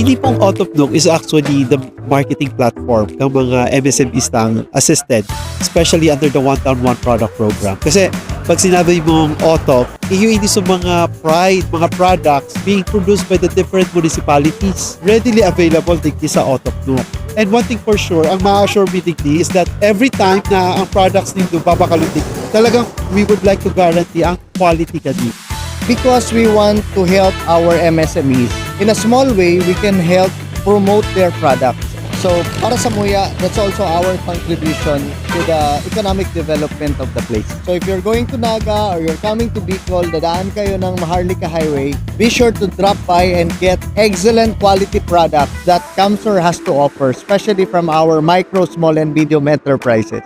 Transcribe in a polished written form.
Ini pong OTOP Nook is actually the marketing platform ng mga MSMEs ng assisted, especially under the one-on-one product program. Kasi pag sinabi mong OTOP, ini sa mga mga products being produced by the different municipalities, readily available digdi sa OTOP Nook. And one thing for sure, ang ma-assure me digdi is that every time na ang products nito babakalutik, talagang we would like to guarantee ang quality kadi. Because we want to help our MSMEs. In a small way, we can help promote their products. So, para sa Muya, that's also our contribution to the economic development of the place. So, if you're going to Naga or you're coming to Bicol, dadaan kayo ng Maharlika Highway, be sure to drop by and get excellent quality products that Camsor has to offer, especially from our micro, small, and medium enterprises.